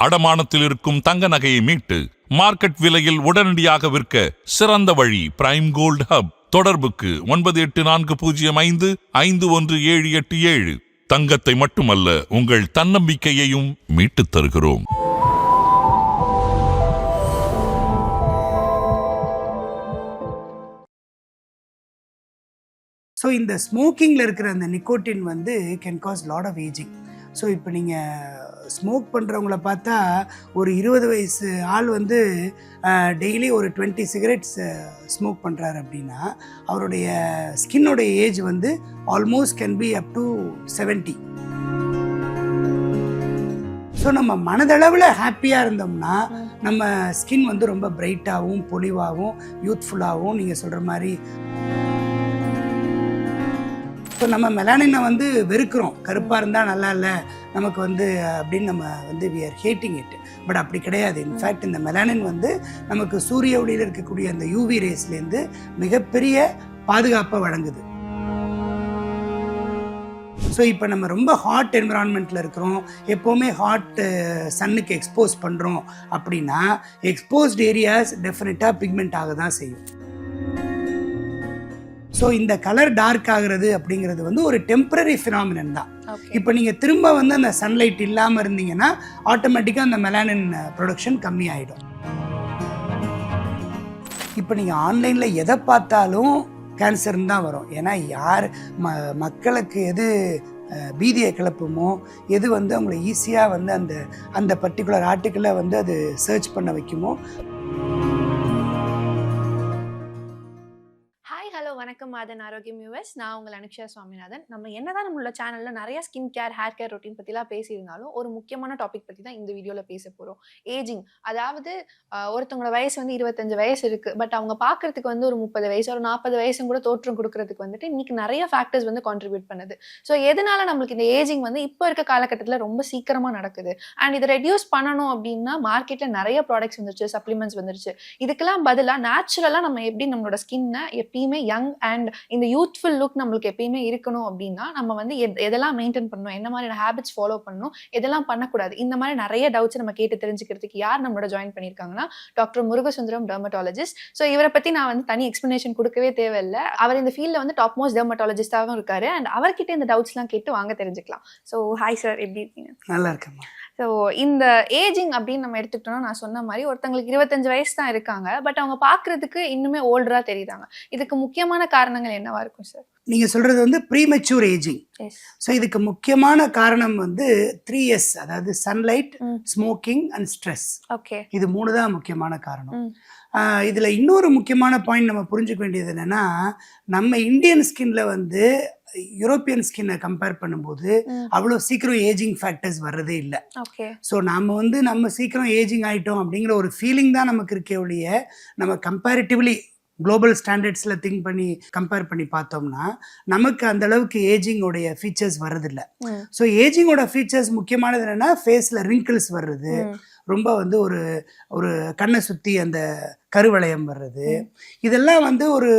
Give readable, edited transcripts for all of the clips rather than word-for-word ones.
அடமானத்தில் இருக்கும் தங்க நகையை மீட்டு மார்க்கெட் விலையில் உடனடியாக விற்க சிறந்த வழி பிரைம் கோல்ட் ஹப். தொடர்புக்கு 9845551787. தங்கத்தை மட்டுமல்ல, உங்கள் தன்னம்பிக்கையையும் மீட்டுத் தருகிறோம். ஸோ இந்த ஸ்மோக்கிங்கில் இருக்கிற அந்த நிக்கோட்டின் வந்து can cause lot of ageing. So இப்போ நீங்கள் ஸ்மோக் பண்ணுறவங்கள பார்த்தா ஒரு 20 வயசு ஆள் வந்து டெய்லி ஒரு 20 சிகரெட்ஸ் ஸ்மோக் பண்ணுறாரு அப்படின்னா அவருடைய ஸ்கின்னோடைய ஏஜ் வந்து almost can be up to 70. So நம்ம மனதளவில் ஹாப்பியாக இருந்தோம்னா நம்ம ஸ்கின் வந்து ரொம்ப பிரைட்டாகவும் பொலிவாகவும் யூத்ஃபுல்லாகவும் நீங்கள் சொல்கிற மாதிரி. ஸோ நம்ம மெலானினை வந்து வெறுக்கிறோம், கருப்பாக இருந்தால் நல்லா இல்லை நமக்கு வந்து அப்படின்னு நம்ம வந்து we are hating it. But அப்படி கிடையாது. இன்ஃபேக்ட் இந்த மெலானின் வந்து நமக்கு சூரிய ஒளியில் இருக்கக்கூடிய அந்த யூவி ரேஸ்லேருந்து மிகப்பெரிய பாதுகாப்பை வழங்குது. ஸோ இப்போ நம்ம ரொம்ப ஹாட் என்விரான்மெண்ட்டில் இருக்கிறோம், எப்போவுமே ஹாட் சன்னுக்கு எக்ஸ்போஸ் பண்ணுறோம் அப்படின்னா எக்ஸ்போஸ்ட் ஏரியாஸ் டெஃபினட்டாக பிக்மெண்ட் ஆக தான் செய்யும். ஸோ இந்த கலர் டார்க் ஆகுறது அப்படிங்கிறது வந்து ஒரு டெம்பரரி ஃபினாமினன் தான். இப்போ நீங்கள் திரும்ப வந்து அந்த சன்லைட் இல்லாமல் இருந்தீங்கன்னா ஆட்டோமேட்டிக்காக அந்த மெலானின் ப்ரொடக்ஷன் கம்மி ஆகிடும். இப்போ நீங்கள் ஆன்லைனில் எதை பார்த்தாலும் கேன்சர்னு தான் வரும். ஏன்னா யார் மக்களுக்கு எது பீதியை கிளப்புமோ, எது வந்து அவங்களை ஈஸியாக வந்து அந்த பர்டிகுலர் ஆர்டிக்கிளை வந்து அது சர்ச் பண்ண வைக்குமோ. வணக்கம் மாதன் ஆரோக்கியம் யூஎஸ். நான் உங்கள் அனுக்ஷா சுவாமிநாதன். நம்ம என்னதான் நம்மளோட சேனலில் நிறைய skin care, hair care routine பற்றிலாம் பேசியிருந்தாலும் ஒரு முக்கியமான டாபிக் பற்றி தான் இந்த வீடியோவில் பேச போகிறோம். ஏஜிங். அதாவது ஒருத்தவங்களோட வயசு வந்து 25 வயசு இருக்குது, பட் அவங்க பார்க்குறதுக்கு வந்து ஒரு 30 வயசு ஒரு 40 வயசும் கூட தோற்றம் கொடுக்கறதுக்கு வந்துட்டு இன்னைக்கு நிறைய ஃபேக்டர்ஸ் வந்து கான்ட்ரிபியூட் பண்ணுது. ஸோ எதனால நம்மளுக்கு இந்த ஏஜிங் வந்து இப்போ இருக்க காலகட்டத்தில் ரொம்ப சீக்கிரமாக நடக்குது அண்ட் இதை ரெடியூஸ் பண்ணணும் அப்படின்னா மார்க்கெட்டில் நிறைய ப்ராடக்ட்ஸ் வந்துருச்சு, சப்ளிமெண்ட்ஸ் வந்துருச்சு. இதுக்கெல்லாம் பதிலாக நேச்சுரலாக நம்ம எப்படி நம்மளோட ஸ்கின்னை எப்பயுமே யங் அண்ட் இந்த யூத்ஃபுல் லுக் நம்மளுக்கு எப்பயுமே இருக்கணும் அப்படின்னா நம்ம வந்து எதெல்லாம் மெயின்டைன் பண்ணணும், என்ன மாதிரியான ஹேபிட்ஸ் ஃபாலோ பண்ணணும், எதெல்லாம் பண்ணக்கூடாது, இந்த மாதிரி நிறைய டவுட்ஸ் நம்ம கேட்டு தெரிஞ்சுக்கிறதுக்கு யார் நம்மளோட ஜாயின் பண்ணியிருக்காங்கன்னா டாக்டர் முருகசுந்தரம், டெர்மட்டாலஜிஸ்ட். ஸோ இவரை பற்றி நான் வந்து தனி எக்ஸ்பிளனேஷன் கொடுக்கவே தேவையில்லை. அவர் இந்த ஃபீல்டில் வந்து டாப் மோஸ்ட் டெர்மட்டாலஜிஸ்டாகவும் இருக்காரு அண்ட் அவர்கிட்ட இந்த டவுட்ஸ்லாம் கேட்டு வாங்க தெரிஞ்சுக்கலாம். ஸோ ஹாய் சார், எப்படி இருக்கீங்க? நல்லா இருக்கேன். ஸோ இந்த ஏஜிங் அப்படின்னு நம்ம எடுத்துக்கிட்டோம்னா நான் சொன்ன மாதிரி ஒருத்தங்களுக்கு 25 வயசு தான் இருக்காங்க, பட் அவங்க பார்க்கறதுக்கு இன்னுமே ஓல்டராக தெரியுறாங்க. இதுக்கு முக்கியமான காரணங்கள் என்னவா இருக்கும் சார்? நீங்கள் சொல்கிறது வந்து ப்ரீமெச்சூர் ஏஜிங். ஸோ இதுக்கு முக்கியமான காரணம் வந்து 3S, அதாவது sunlight, smoking and stress. Okay, இது 3 தான் முக்கியமான காரணம். இதில் இன்னொரு முக்கியமான பாயிண்ட் நம்ம புரிஞ்சுக்க வேண்டியது என்னென்னா, நம்ம இந்தியன் ஸ்கின்ல வந்து யூரோப்பியன் ஸ்கின்னை கம்பேர் பண்ணும்போது அவ்வளோ சீக்கிரம் ஏஜிங் ஃபேக்டர்ஸ் வர்றதே இல்லை. ஸோ நம்ம சீக்கிரம் ஏஜிங் ஆகிட்டோம் அப்படிங்கிற ஒரு ஃபீலிங் தான் நமக்கு இருக்கே ஒழிய, நம்ம கம்பேரிட்டிவ்லி குளோபல் ஸ்டாண்டர்ட்ஸில் திங்க் பண்ணி கம்பேர் பண்ணி பார்த்தோம்னா நமக்கு அந்த அளவுக்கு ஏஜிங்கோடைய ஃபீச்சர்ஸ் வர்றதில்லை. ஸோ ஏஜிங்கோட ஃபீச்சர்ஸ் முக்கியமானது என்னென்னா, ஃபேஸில் ரிங்கிள்ஸ் வர்றது, ரொம்ப வந்து ஒரு கண்ணை சுற்றி அந்த கருவளையம் வர்றது, இதெல்லாம் வந்து ஒரு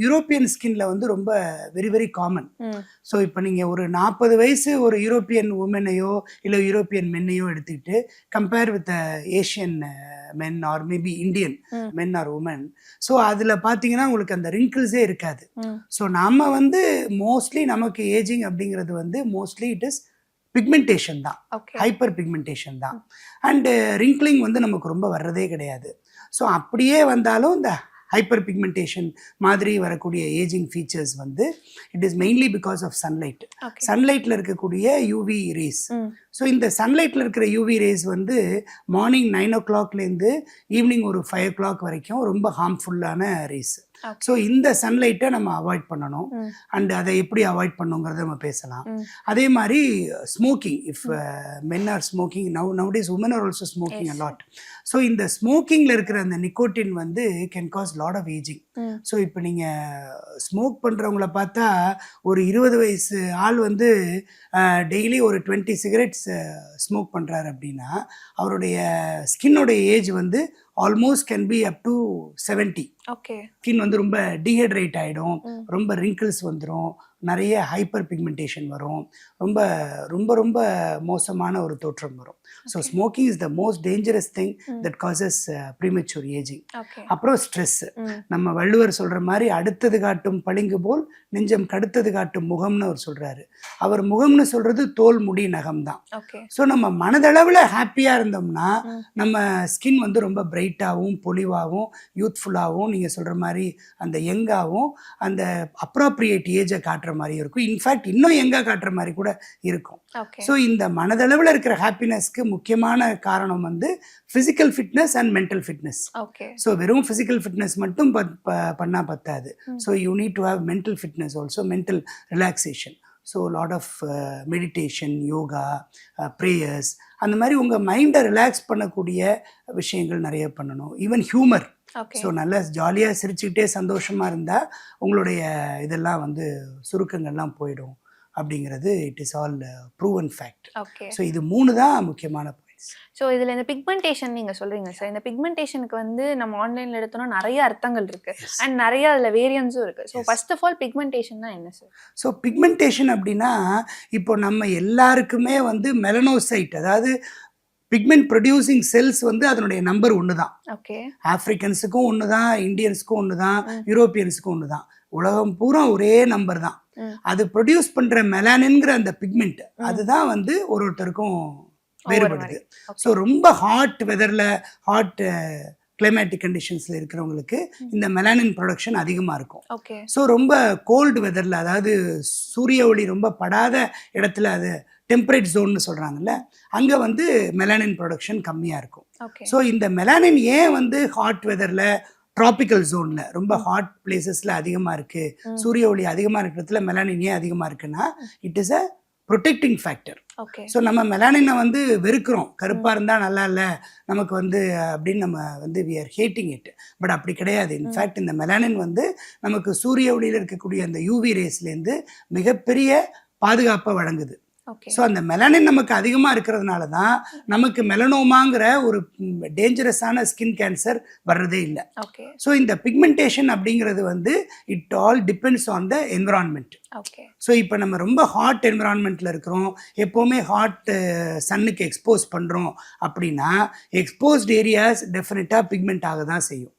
யூரோப்பியன் ஸ்கின்ல வந்து ரொம்ப வெரி வெரி காமன். ஸோ இப்போ நீங்கள் ஒரு 40 வயசு ஒரு யூரோப்பியன் உமனையோ இல்லை யூரோப்பியன் மென்னையோ எடுத்துக்கிட்டு compare with Asian men or maybe Indian men or women, so அதில் பார்த்தீங்கன்னா உங்களுக்கு அந்த ரிங்கிள்ஸே இருக்காது. ஸோ நம்ம வந்து மோஸ்ட்லி நமக்கு ஏஜிங் அப்படிங்கிறது வந்து மோஸ்ட்லி இட் இஸ் பிக்மெண்டேஷன் தான், ஹைப்பர் பிக்மெண்டேஷன் தான். அண்டு ரிங்க்லிங் வந்து நமக்கு ரொம்ப வர்றதே கிடையாது. ஸோ அப்படியே வந்தாலும் இந்த ஹைப்பர் பிக்மெண்டேஷன் மாதிரி வரக்கூடிய ஏஜிங் ஃபீச்சர்ஸ் வந்து it is mainly because of sunlight. சன்லைட்டில் இருக்கக்கூடிய யூவி ரேஸ். ஸோ இந்த சன்லைட்டில் இருக்கிற யூவி ரேஸ் வந்து மார்னிங் 9 o'clockலேருந்து ஈவினிங் ஒரு 5 o'clock வரைக்கும் ரொம்ப ஹார்ம்ஃபுல்லான ரேஸ். ஸோ இந்த சன்லைட்டை நம்ம அவாய்ட் பண்ணணும் அண்ட் அதை எப்படி அவாய்ட் பண்ணுங்கிறத நம்ம பேசலாம். அதே மாதிரி smoking, if men are smoking, nowadays women are also smoking a lot. So இந்த ஸ்மோக்கிங்கில் இருக்கிற அந்த நிக்கோட்டின் வந்து can cause lot of ageing. So இப்போ நீங்கள் ஸ்மோக் பண்ணுறவங்கள பார்த்தா ஒரு 20 வயசு ஆள் வந்து டெய்லி ஒரு 20 சிகரெட்ஸ் ஸ்மோக் பண்ணுறாரு அப்படின்னா அவருடைய ஸ்கின்னோடைய ஏஜ் வந்து almost can be up to 70. Okay, skin வந்து ரொம்ப டீஹைட்ரேட் ஆகிடும், ரொம்ப ரிங்கிள்ஸ் வந்துடும், நிறைய ஹைப்பர் பிக்மெண்டேஷன் வரும், ரொம்ப ரொம்ப ரொம்ப மோசமான ஒரு தோற்றம் வரும். So smoking is the most dangerous thing that causes premature ageing. அப்புறம் ஸ்ட்ரெஸ். நம்ம வள்ளுவர் சொல்கிற மாதிரி அடுத்தது காட்டும் பளிங்கு போல் நெஞ்சம் கடுத்தது காட்டும் முகம்னு அவர் சொல்கிறாரு. அவர் முகம்னு சொல்கிறது தோல் முடி நகம் தான். ஸோ நம்ம மனதளவில் ஹாப்பியாக இருந்தோம்னா நம்ம ஸ்கின் வந்து ரொம்ப பிரைட்டாகவும் பொலிவாகவும் யூத்ஃபுல்லாகவும் நீங்கள் சொல்கிற மாதிரி அந்த யங்காகவும் அந்த அப்ராப்ரியேட் ஏஜை காட்டுற மாதிரி இருக்கும். இன்ஃபேக்ட் இன்னும் யங்காக காட்டுற மாதிரி கூட இருக்கும். ஸோ இந்த மனதளவில் இருக்கிற ஹாப்பினஸ்க்கு முக்கியமான காரணம் வந்து physical fitness and mental fitness. So வெறும் ஃபிசிக்கல் ஃபிட்னஸ் மட்டும் பண்ணால் பத்தாது. So you need to have mental fitness also, mental relaxation. So lot of meditation, yoga, prayers, அந்த மாதிரி உங்கள் மைண்டை ரிலாக்ஸ் பண்ணக்கூடிய விஷயங்கள் நிறைய பண்ணணும். Even humour. ஸோ நல்லா ஜாலியாக சிரிச்சுக்கிட்டே சந்தோஷமாக இருந்தால் உங்களுடைய இதெல்லாம் வந்து சுருக்கங்கள்லாம் போயிடும் அப்படிங்கிறது it is all proven fact. So இது 3 தான் முக்கியமான பாயிண்ட்ஸ். ஸோ இதில் இந்த பிக்மெண்டேஷன் நீங்கள் சொல்கிறீங்க சார், இந்த பிக்மெண்டேஷனுக்கு வந்து நம்ம ஆன்லைனில் எடுத்தோம்னா நிறைய அர்த்தங்கள் இருக்குது அண்ட் நிறைய அதில் வேரியன்ஸும் இருக்குது. ஸோ ஃபர்ஸ்ட் ஆஃப் ஆல் பிக்மெண்டேஷன்னா என்ன சார்? ஸோ பிக்மெண்டேஷன் அப்படின்னா இப்போ நம்ம எல்லாருக்குமே வந்து மெலனோசைட், அதாவது பிக்மெண்ட் ப்ரொடியூசிங் செல்ஸ் வந்து அதனுடைய நம்பர் 1 தான். ஆப்பிரிக்கன்ஸுக்கும் 1 தான், இந்தியன்ஸுக்கும் 1 தான், யூரோப்பியன்ஸுக்கும் 1 தான். உலகம் பூரா ஒரே நம்பர் தான். அது ப்ரொடியூஸ் பண்ற மெலானின்ங்கிற அந்த பிக்மெண்ட் அதுதான் வந்து ஒருத்தருக்கும் வேறுபடுது. ஸோ ரொம்ப ஹாட் வெதர்ல, ஹாட் கிளைமேட்டிக் கண்டிஷன்ஸ்ல இருக்கிறவங்களுக்கு இந்த மெலானின் ப்ரொடக்ஷன் அதிகமாக இருக்கும். ஸோ ரொம்ப கோல்டு வெதர்ல, அதாவது சூரிய ஒளி ரொம்ப படாத இடத்துல, அது டெம்பரேட் ஜோன்னு சொல்றாங்கல்ல, அங்கே வந்து மெலானின் ப்ரொடக்ஷன் கம்மியாக இருக்கும். ஸோ இந்த மெலானின் ஏன் வந்து ஹாட் வெதர்ல, ட்ராபிக்கல் ஜோனில், ரொம்ப ஹாட் பிளேசஸில் அதிகமாக இருக்குது, சூரிய ஒளி அதிகமாக இருக்கிறதுல மெலானின் ஏன் அதிகமாக இருக்குன்னா it is a protecting factor. So நம்ம மெலானினை வந்து வெறுக்கிறோம், கருப்பாக இருந்தால் நல்லா இல்லை நமக்கு வந்து அப்படின்னு நம்ம வந்து we are hating it. But அப்படி கிடையாது. இன்ஃபேக்ட் இந்த மெலானின் வந்து நமக்கு சூரிய ஒளியில் இருக்கக்கூடிய அந்த யூவி ரேஸ்லேருந்து மிகப்பெரிய பாதுகாப்பை வழங்குது. ஸோ அந்த மெலானின் நமக்கு அதிகமாக இருக்கிறதுனால தான் நமக்கு மெலனோமாங்கிற ஒரு டேஞ்சரஸான ஸ்கின் கேன்சர் வர்றதே இல்லை. ஸோ இந்த பிக்மெண்டேஷன் அப்படிங்கிறது வந்து it all depends on the environment. So இப்போ நம்ம ரொம்ப ஹாட் என்விரான்மெண்ட்டில் இருக்கிறோம், எப்போவுமே ஹாட் சன்னுக்கு எக்ஸ்போஸ் பண்ணுறோம் அப்படின்னா எக்ஸ்போஸ்ட் ஏரியாஸ் டெஃபினட்டாக பிக்மெண்ட் ஆக தான் செய்யும்.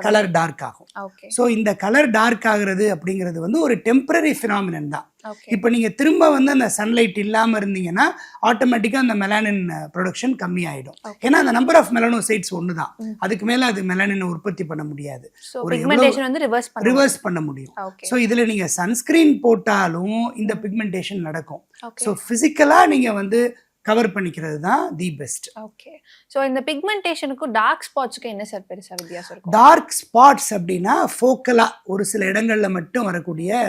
கலர் டார்க் ஆகும். ஸோ இந்த கலர் டார்க் ஆகுறது அப்படிங்கிறது வந்து ஒரு டெம்பரரி ஃபினாமினன் தான். இப்போ நீங்கள் திரும்ப வந்து அந்த சன்லைட் இல்லாமல் இருந்தீங்கன்னா ஆட்டோமேட்டிக்காக அந்த மெலானின் ப்ரொடக்ஷன் கம்மி ஆகிடும். ஏன்னா அந்த நம்பர் ஆஃப் மெலனோசைட்ஸ் 1 தான், அதுக்கு மேலே அது மெலானினை உற்பத்தி பண்ண முடியாது, ரிவர்ஸ் பண்ண முடியும். ஸோ இதில் நீங்கள் சன்ஸ்கிரீன் போட்டாலும் இந்த பிக்மெண்டேஷன் நடக்கும். ஸோ ஃபிசிக்கலாக நீங்கள் வந்து கவர் பண்ணிக்கிறது தான் தி பெஸ்ட். ஓகே. ஸோ இந்த பிக்மெண்டேஷனுக்கும் டார்க் ஸ்பாட்ஸ்க்கு என்ன சார் பெருசா வித்தியாசம் இருக்கும்? டார்க் ஸ்பாட்ஸ் அப்படின்னா ஃபோக்கலா ஒரு சில இடங்கள்ல மட்டும் வரக்கூடிய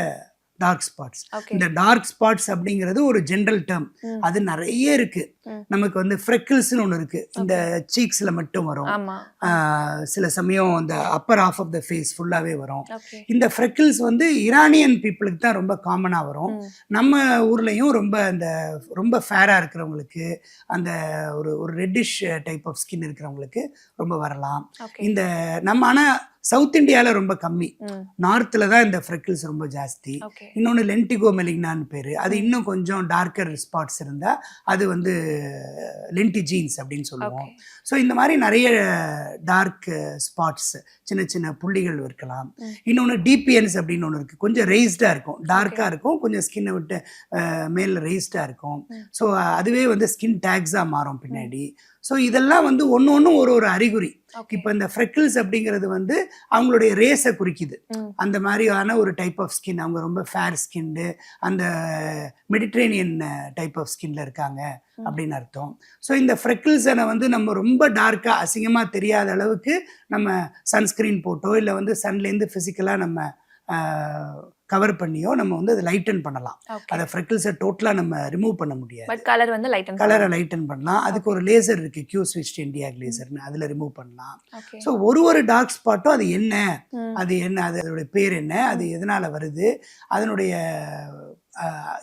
டார்க் ஸ்பாட்ஸ். இந்த டார்க் ஸ்பாட்ஸ் அப்படிங்கிறது ஒரு ஜென்ரல் டேர்ம், அது நிறைய இருக்கு. நமக்கு வந்து ஃப்ரெக்கிள்ஸ்னு ஒன்று இருக்கு, இந்த சீக்ஸ்ல மட்டும் வரும், சில சமயம் அந்த upper half of the face ஃபுல்லாவே வரும். இந்த ஃப்ரெக்கிள்ஸ் வந்து ஈரானியன் பீப்புளுக்கு தான் ரொம்ப காமனா வரும். நம்ம ஊர்லயும் ரொம்ப ஃபேரா இருக்கிறவங்களுக்கு, அந்த ஒரு ரெட்டிஷ் டைப் ஆஃப் ஸ்கின் இருக்கிறவங்களுக்கு ரொம்ப வரலாம். இந்த நம்ம ஆனா சவுத் இந்தியாவில் ரொம்ப கம்மி, நார்த்தில் தான் இந்த ஃப்ரெக்கிள்ஸ் ரொம்ப ஜாஸ்தி. இன்னொன்று லென்டிகோ மெலிக்னான்னு பேர், அது இன்னும் கொஞ்சம் டார்க்கர் ஸ்பாட்ஸ் இருந்தால் அது வந்து லென்டிஜீன்ஸ் அப்படின்னு சொல்லுவோம். ஸோ இந்த மாதிரி நிறைய டார்க் ஸ்பாட்ஸ், சின்ன சின்ன புள்ளிகள் இருக்கலாம். இன்னொன்று டிபிஎன்ஸ் அப்படின்னு ஒன்று இருக்குது, கொஞ்சம் ரெய்ஸ்டாக இருக்கும், டார்க்காக இருக்கும், கொஞ்சம் ஸ்கின்னை விட்டு மேலே ரெய்ஸ்டாக இருக்கும். ஸோ அதுவே வந்து ஸ்கின் டேக்ஸாக மாறும் பின்னாடி. ஸோ இதெல்லாம் வந்து ஒன்று ஒரு அறிகுறி. இப்போ இந்த ஃப்ரெக்கிள்ஸ் அப்படிங்கிறது வந்து அவங்களுடைய ரேஸை குறிக்குது. அந்த மாதிரியான ஒரு டைப் ஆஃப் ஸ்கின், அவங்க ரொம்ப ஃபேர் ஸ்கின்னு, அந்த மெடிட்ரேனியன் டைப் ஆஃப் ஸ்கின்ல இருக்காங்க அப்படின்னு அர்த்தம். ஸோ இந்த ஃப்ரெக்கிள்ஸை வந்து நம்ம ரொம்ப டார்க்காக அசிங்கமாக தெரியாத அளவுக்கு நம்ம சன்ஸ்கிரீன் போட்டோ இல்லை வந்து சன்லேருந்து ஃபிசிக்கலாக நம்ம கவர் பண்ணியோ நம்ம வந்து அதை லைட்டன் பண்ணலாம். அதை ஃப்ரெக்கிள்ஸை டோட்டலாக நம்ம ரிமூவ் பண்ண முடியாது, பட் கலர் வந்து கலரை லைட்டன் பண்ணலாம். அதுக்கு ஒரு லேசர் இருக்கு, கியூ ஸ்விட்ச் இண்டியா லேசர்னு, அதில் ரிமூவ் பண்ணலாம். ஸோ ஒரு டார்க் ஸ்பாட்டும் அது என்ன, அதோடைய பேர் என்ன, அது எதனால வருது, அதனுடைய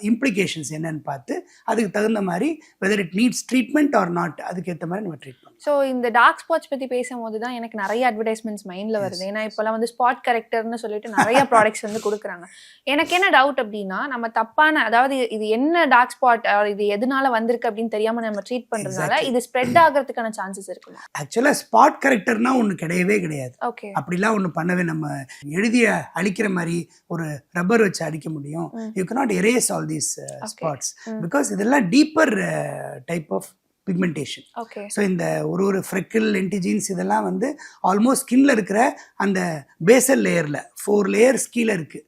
இம்ப்ளிகேஷன்ஸ் என்னன்னு பார்த்து அதுக்கு தகுந்த மாதிரி whether it needs treatment R not அதுக்கேற்ற மாதிரி நம்ம ட்ரீட் பண்ணலாம். ஸோ இந்த டார்க் ஸ்பாட்ஸ் பற்றி பேசும்போது தான் எனக்கு நிறைய அட்வர்டைஸ்மெண்ட்ஸ் மைண்டில் வருது. ஏன்னா இப்போலாம் வந்து ஸ்பாட் கரெக்டர்னு சொல்லிட்டு நிறைய ப்ராடக்ட்ஸ் வந்து கொடுக்குறாங்க. எனக்கு என்ன டவுட் அப்படின்னா, நம்ம தப்பான, அதாவது இது என்ன டார்க் ஸ்பாட், இது எதனால வந்திருக்கு அப்படின்னு தெரியாம நம்ம ட்ரீட் பண்றதுனால இது ஸ்ப்ரெட் ஆகிறதுக்கான சான்சஸ் இருக்குமா? ஆக்சுவலாக ஸ்பாட் கரெக்டர்னா ஒன்று கிடையவே கிடையாது. ஓகே, அப்படிலாம் ஒன்று பண்ணவே, நம்ம எழுதிய அழிக்கிற மாதிரி ஒரு ரப்பர் வச்சு அடிக்க முடியும். You cannot erase all these spots because இதெல்லாம் deeper type of pigmentation. Okay. So இந்த ஒரு ஃப்ரெக்கிள் லென்டிஜின்ஸ் இதெல்லாம் வந்து ஆல்மோஸ்ட் ஸ்கின்ல இருக்கிற அந்த பேசல் லேயர்ல 4 லேயர்ஸ் கீழே இருக்கு.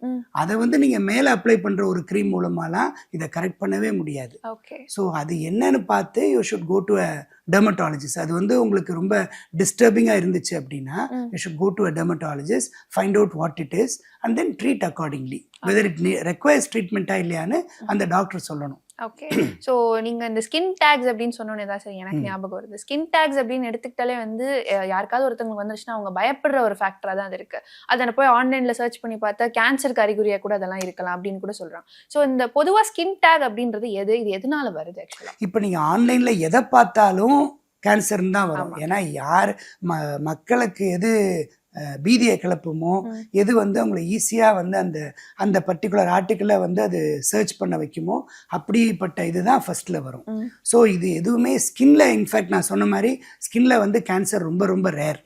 அதை வந்து நீங்க மேலே அப்ளை பண்ற ஒரு க்ரீம் மூலமாலாம் இதை கரெக்ட் பண்ணவே முடியாது. ஓகே. ஸோ அது என்னன்னு பார்த்து you should go to a dermatologist. அது வந்து உங்களுக்கு ரொம்ப டிஸ்டர்பிங்காக இருந்துச்சு அப்படின்னா you should go to a dermatologist, find out what it is and then treat accordingly. Whether it requires ட்ரீட்மெண்ட்டா இல்லையான்னு அந்த டாக்டர் சொல்லணும். ஓகே. ஸோ நீங்க இந்த ஸ்கின் டேக்ஸ் அப்படின்னு சொன்னோன்னே தான் சரி எனக்கு ஞாபகம் வருது. ஸ்கின் டேக்ஸ் அப்படின்னு எடுத்துக்கிட்டாலே வந்து யாருக்காவது ஒருத்தவங்களுக்கு வந்துருச்சுன்னா அவங்க பயப்படுற ஒரு ஃபேக்டரா தான் அது இருக்கு. அதை போய் ஆன்லைன்ல சர்ச் பண்ணி பார்த்தா கேன்சருக்கு அறிகுறியா கூட அதெல்லாம் இருக்கலாம் அப்படின்னு கூட சொல்றாங்க. ஸோ இந்த பொதுவா ஸ்கின் டேக் அப்படின்றது இது எதனால வருது ஆக்சுவலா? இப்போ நீங்க ஆன்லைன்ல எதை பார்த்தாலும் கேன்சர்னு தான் வரும். ஏன்னா யார் மக்களுக்கு எது பீதியை கிளப்புமோ, எது வந்து அவங்களை ஈஸியாக வந்து அந்த பர்டிகுலர் ஆர்டிக்கிளை வந்து அது சர்ச் பண்ண வைக்குமோ அப்படிப்பட்ட இதுதான் ஃபர்ஸ்ட்ல வரும். ஸோ இது எதுவுமே ஸ்கின்ல, இன்ஃபேக்ட் நான் சொன்ன மாதிரி ஸ்கின்ல வந்து கேன்சர் ரொம்ப ரொம்ப ரேர்.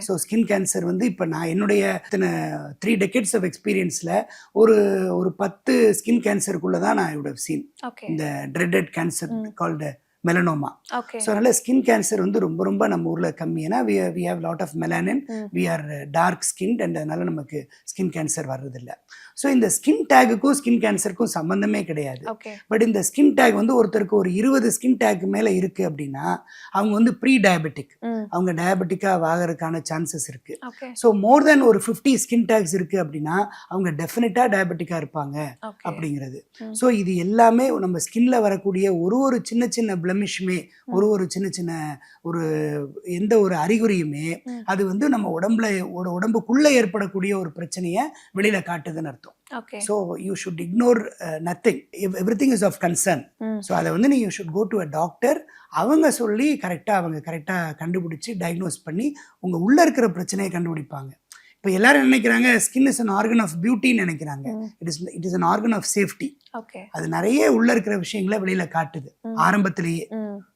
ஸோ ஸ்கின் கேன்சர் வந்து இப்போ நான் என்னுடைய 3 decades ஆஃப் எக்ஸ்பீரியன்ஸில் ஒரு 10 ஸ்கின் கேன்சருக்குள்ளே தான் நான் இவ்வளோ சீன் இந்த dreaded cancer called melanoma. So அதனால ஸ்கின் கேன்சர் வந்து ரொம்ப ரொம்ப நம்ம ஊர்ல கம்மி. ஏன்னா we have lot of melanin, we are dark skinned and அதனால நமக்கு ஸ்கின் கேன்சர் வர்றதில்லை. ஸோ இந்த ஸ்கின் டேக்குக்கும் ஸ்கின் கேன்சருக்கும் சம்பந்தமே கிடையாது. பட் இந்த ஸ்கின் டேக் வந்து ஒருத்தருக்கு ஒரு 20 ஸ்கின் டேக் மேல இருக்கு அப்படின்னா அவங்க வந்து ப்ரீ டயபெட்டிக், அவங்க டயபெட்டிக்கா ஆகிறதுக்கான சான்சஸ் இருக்கு. ஸோ மோர் தென் ஒரு 50 ஸ்கின் டேக்ஸ் இருக்கு அப்படின்னா அவங்க டெஃபினட்டா டயபெட்டிக்கா இருப்பாங்க அப்படிங்கிறது. ஸோ இது எல்லாமே நம்ம ஸ்கின்ல வரக்கூடிய ஒரு சின்ன சின்ன பிளமிஷுமே, ஒரு சின்ன சின்ன எந்த ஒரு அறிகுறியுமே அது வந்து நம்ம உடம்புக்குள்ள ஏற்படக்கூடிய ஒரு பிரச்சனையை வெளியில காட்டுதுன்னு அர்த்தம். So you should ignore nothing. Everything is of concern. So அதை வந்து you should go to a doctor. அவங்க சொல்லி அவங்க கரெக்டா கண்டுபிடிச்சு டயக்னோஸ் பண்ணி உங்க உள்ள இருக்கிற பிரச்சனையை கண்டுபிடிப்பாங்க. இப்போ எல்லாரும் நினைக்கிறாங்க skin is an organ of beauty நினைக்கிறாங்க. It is an organ of safety. அது நிறைய உள்ள இருக்கிற விஷயங்களை வெளியில காட்டுது ஆரம்பத்திலேயே.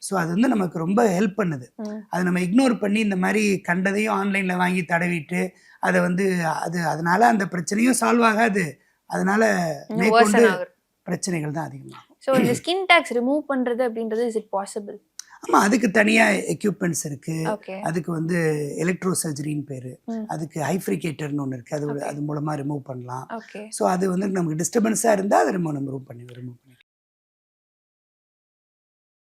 ஸோ அது வந்து நமக்கு ரொம்ப ஹெல்ப் பண்ணுது. அதை நம்ம இக்னோர் பண்ணி இந்த மாதிரி கண்டதையும் ஆன்லைன்ல வாங்கி தடவிட்டு அதை வந்து அதனால அந்த பிரச்சனையும் சால்வ் ஆகாது. அதனால மேற்கொண்டு பிரச்சனைகள் தான் அதிகமாகும். ஸோ இந்த ஸ்கின் டேக்ஸ் ரிமூவ் பண்றது அப்படின்றது இஸ் இட் பாசிபிள்? ஆமா, அதுக்கு தனியா எக்யூப்மெண்ட்ஸ் இருக்கு. அதுக்கு வந்து எலக்ட்ரோ சர்ஜரின்னு பேரு. அதுக்கு ஹைஃப்ரிகேட்டர்னு ஒன்று இருக்கு. அது மூலமா ரிமூவ் பண்ணலாம். ஸோ அது வந்து நமக்கு டிஸ்டர்பன்ஸா இருந்தா அதை நம்ம ரிமூவ் பண்ணி